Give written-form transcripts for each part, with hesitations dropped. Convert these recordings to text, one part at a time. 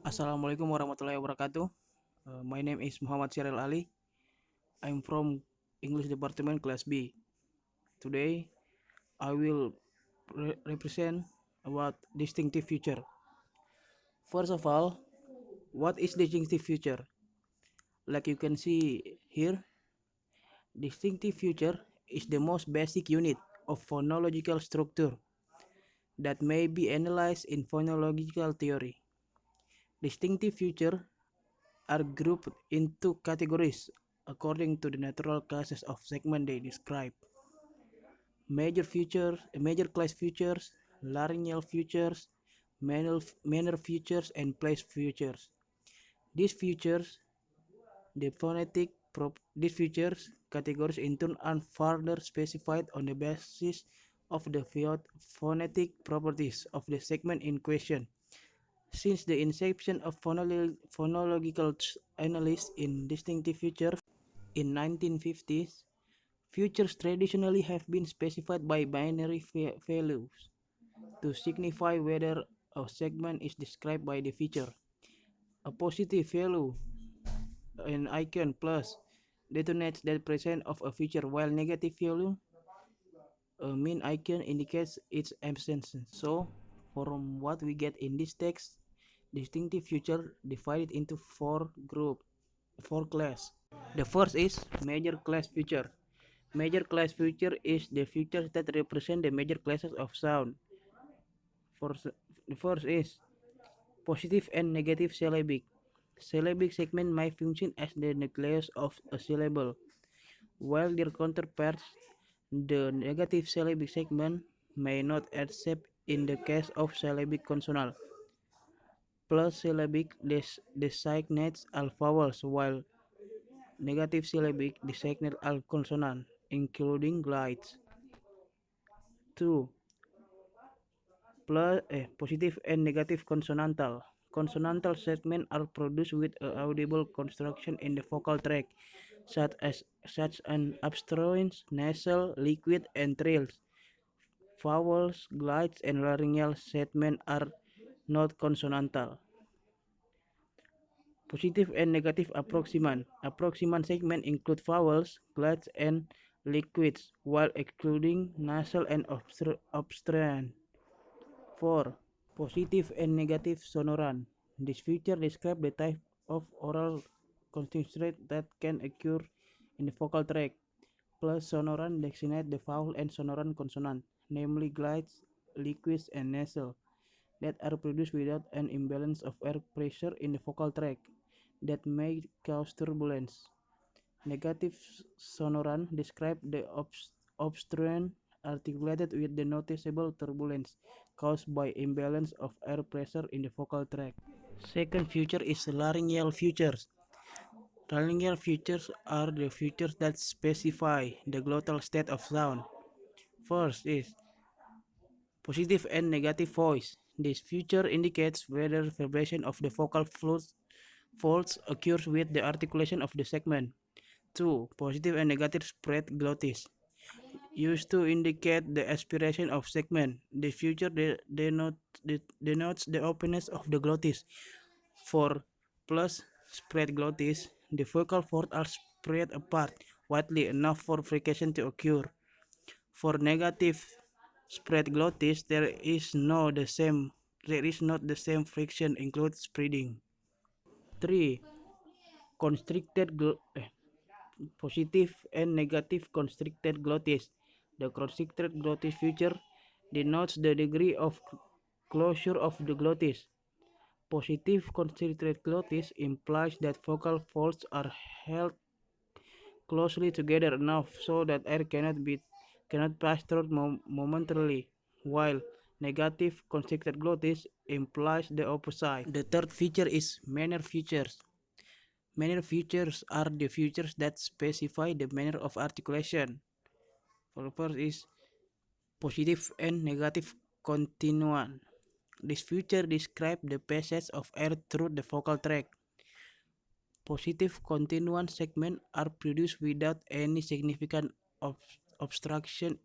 Assalamualaikum warahmatullahi wabarakatuh. My name is Moh Syahrial Ali. I'm from English Department Class B. Today, I will represent about distinctive future. First of all, what is distinctive future? Like you can see here, distinctive future is the most basic unit of phonological structure that may be analyzed in phonological theory. Distinctive features are grouped into categories according to the natural classes of segment they describe. Major class features, laryngeal features, manner features, and place features. These features, these features categories in turn are further specified on the basis of the phonetic properties of the segment in question. Since the inception of phonological analysis in distinctive features in 1950s, features traditionally have been specified by binary values to signify whether a segment is described by the feature. A positive value, an icon plus, denotes the presence of a feature, while negative value, a mean icon, indicates its absence. So, from what we get in this text, distinctive feature divided into four class. The first is major class feature. Major class feature is the features that represent the major classes of sound. The first is positive and negative syllabic. Syllabic segment may function as the nucleus of a syllable, while their counterparts, the negative syllabic segment, may not, except in the case of syllabic consonant. Plus syllabic designates all vowels, while negative syllabic designates all consonants, including glides. 2. Positive and negative consonantal. Consonantal segments are produced with an audible construction in the vocal tract, such as obstruents, nasal, liquid, and trills. Vowels, glides, and laryngeal segments are not consonantal. Positive and negative approximant. Approximant segments include vowels, glides, and liquids, while excluding nasal and obstruent. 4. Positive and negative sonorant. This feature describes the type of oral constraint that can occur in the vocal tract. Plus sonorant designate the vowel and sonorant consonant, namely glides, liquids, and nasal, that are produced without an imbalance of air pressure in the vocal tract that may cause turbulence. Negative sonorant describe the obstruent articulated with the noticeable turbulence caused by imbalance of air pressure in the vocal tract. Second feature is laryngeal features. Laryngeal features are the features that specify the glottal state of sound. First is positive and negative voice. This feature indicates whether vibration of the vocal folds occurs with the articulation of the segment. 2. Positive and negative spread glottis, used to indicate the aspiration of segment. The feature denotes the openness of the glottis. For plus spread glottis, the vocal folds are spread apart widely enough for frication to occur. For negative spread glottis, there is not the same friction include spreading. 3. Constricted positive and negative constricted glottis. The constricted glottis feature denotes the degree of closure of the glottis. Positive constricted glottis implies that vocal folds are held closely together enough so that air cannot pass through momentarily, while negative constricted glottis implies the opposite. The third feature is manner features. Manner features are the features that specify the manner of articulation. The first is positive and negative continuant. This feature describes the passage of air through the vocal tract. Positive continuant segments are produced without any significant obstruction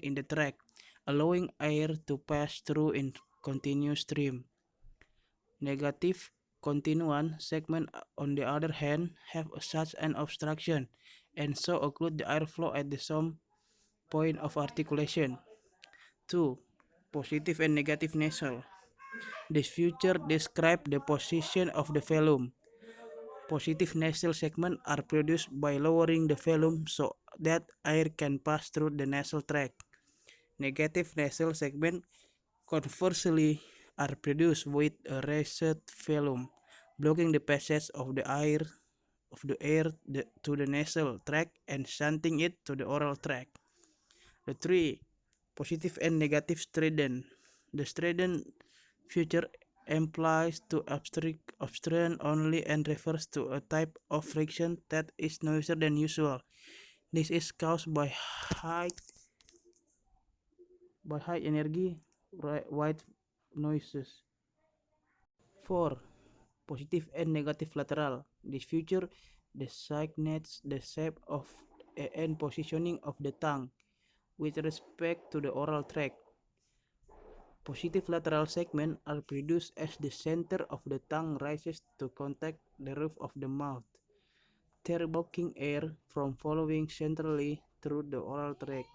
in the tract, allowing air to pass through in continuous stream. Negative continuant segment, on the other hand, have such an obstruction, and so occlude the airflow at the some point of articulation. 2. Positive and negative nasal. This feature describe the position of the velum. Positive nasal segments are produced by lowering the velum so that air can pass through the nasal tract. Negative nasal segments, conversely, are produced with a raised velum, blocking the passage of the air to the nasal tract and shunting it to the oral tract. The 3. Positive and negative strident. The strident feature implies to obstruction only and refers to a type of friction that is noisier than usual. This is caused by high energy white noises. 4. Positive and negative lateral. This feature designates the shape of and positioning of the tongue with respect to the oral tract. Positive lateral segments are produced as the center of the tongue rises to contact the roof of the mouth, thereby blocking air from flowing centrally through the oral tract,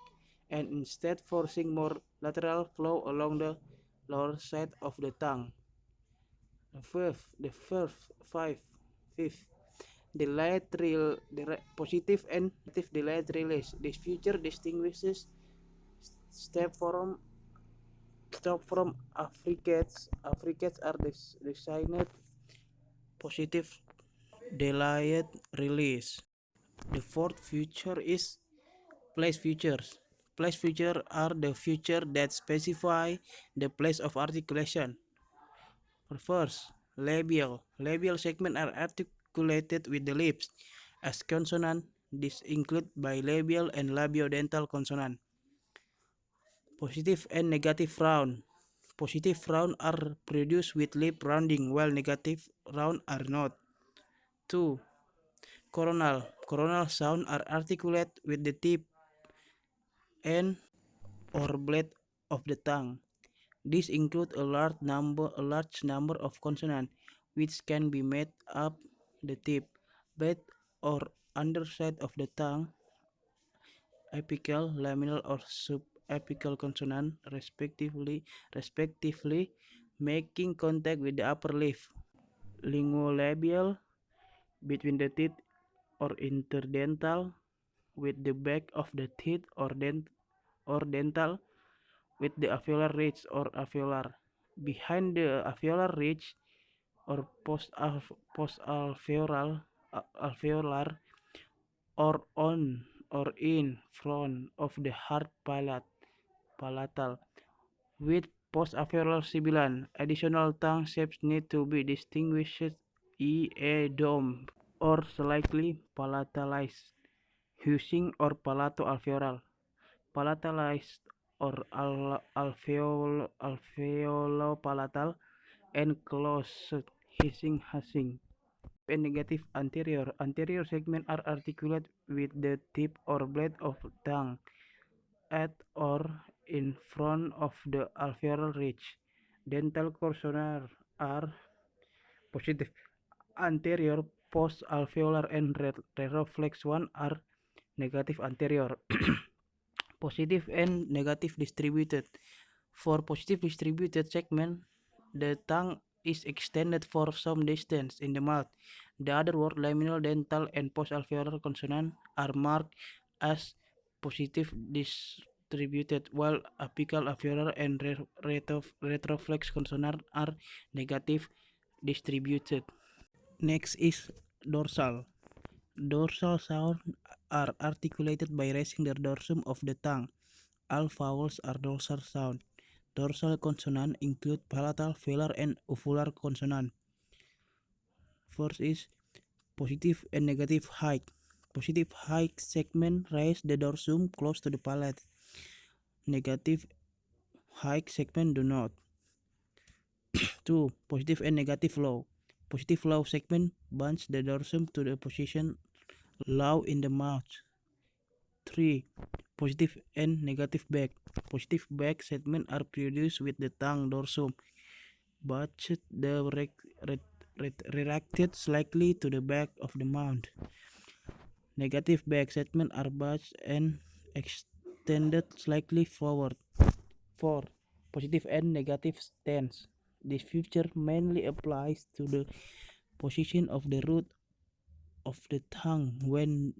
and instead forcing more lateral flow along the lower side of the tongue. Fifth, positive and negative delayed release. This feature distinguishes step from affricates. Affricates are designed positive delayed release. The fourth feature is place features. Place features are the features that specify the place of articulation. First, labial. Labial segments are articulated with the lips as consonant. This include bilabial and labiodental consonant. Positive and negative round. Positive round are produced with lip rounding, while negative round are not. 2. Coronal. Coronal sound are articulate with the tip end or blade of the tongue. These include a large number of consonants, which can be made up the tip, bed, or underside of the tongue, apical, laminal, or subapical consonant, respectively, making contact with the upper lip. Linguolabial, between the teeth, or interdental, with the back of the teeth, or dental, with the alveolar ridge or alveolar. Behind the alveolar ridge or alveolar, or on or in front of the hard palatal. With post-alveolar sibilant, additional tongue shapes need to be distinguished, e.a. dome or slightly palatalized, husing or palato-alveolar, palatalized or alveolo-palatal, and closed, hissing. And negative anterior. Anterior segments are articulate with the tip or blade of tongue at or in front of the alveolar ridge. Dental consonants are positive anterior, post-alveolar, and retroflex one are negative anterior. Positive and negative distributed. For positive distributed segment, the tongue is extended for some distance in the mouth. The other word, laminal, dental, and post-alveolar consonant are marked as positive distributed, while apical, alveolar, and retroflex consonant are negative distributed. Next is dorsal. Dorsal sounds are articulated by raising the dorsum of the tongue. All vowels are dorsal sound. Dorsal consonants include palatal, velar, and uvular consonant. First is positive and negative hike. Positive hike segment raise the dorsum close to the palate. Negative hike segment do not. 2. Positive and negative low. Positive low segment bunch the dorsum to the position low in the mouth. 3. Positive and negative back. Positive back segments are produced with the tongue dorsum but the retracted slightly to the back of the mount. Negative back segments are batched and extended slightly forward. 4. Positive and negative stance. This feature mainly applies to the position of the root of the tongue when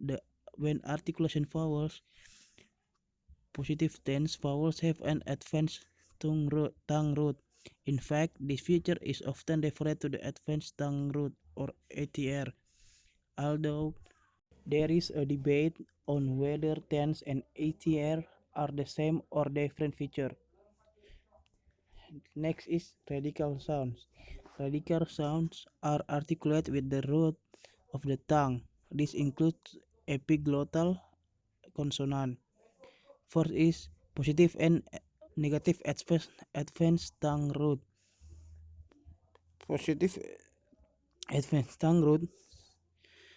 articulation vowels. Positive tense vowels have an advanced tongue root. In fact, this feature is often referred to the advanced tongue root or ATR, although there is a debate on whether tense and ATR are the same or different feature. Next is radical sounds. Radical sounds are articulated with the root of the tongue. This includes epiglottal consonant. First is positive and negative advanced tongue root. Positive advanced tongue root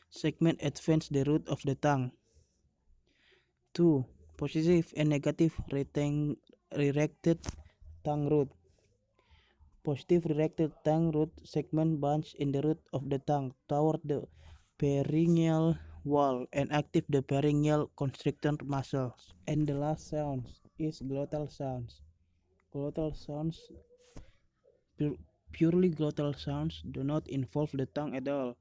segment advance the root of the tongue. 2. Positive and negative redirected tongue root. Positive redirected tongue root segment bunch in the root of the tongue toward the pharyngeal wall and active the pharyngeal constrictor muscles. And the last sounds is glottal sounds. Glottal sounds, purely glottal sounds, do not involve the tongue at all.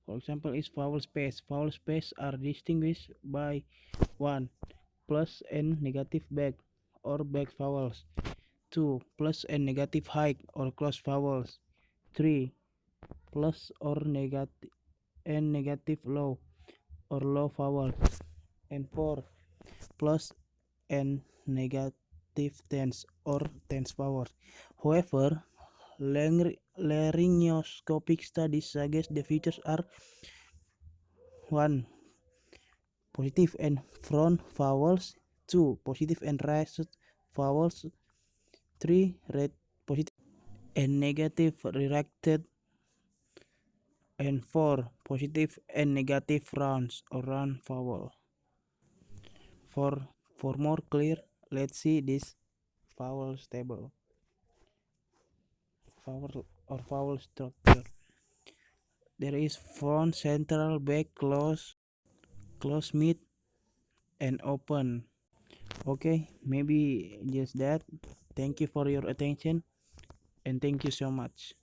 For example, is vowel space. Vowel space are distinguished by 1. Plus and negative back or back vowels. 2. Plus and negative high or close vowels. 3. Plus or negative and negative low or low vowels. And 4. Plus and negative tense or tense vowels. However, laryngoscopic studies suggest the features are 1. Positive and front vowels. 2. Positive and raised vowels. 3. Positive and negative redirected. And 4. Positive and negative rounds or round vowel. For more clear, let's see this vowel table. Vowel structure. There is front, central, back, close, mid, and open. Okay, maybe just that. Thank you for your attention and thank you so much.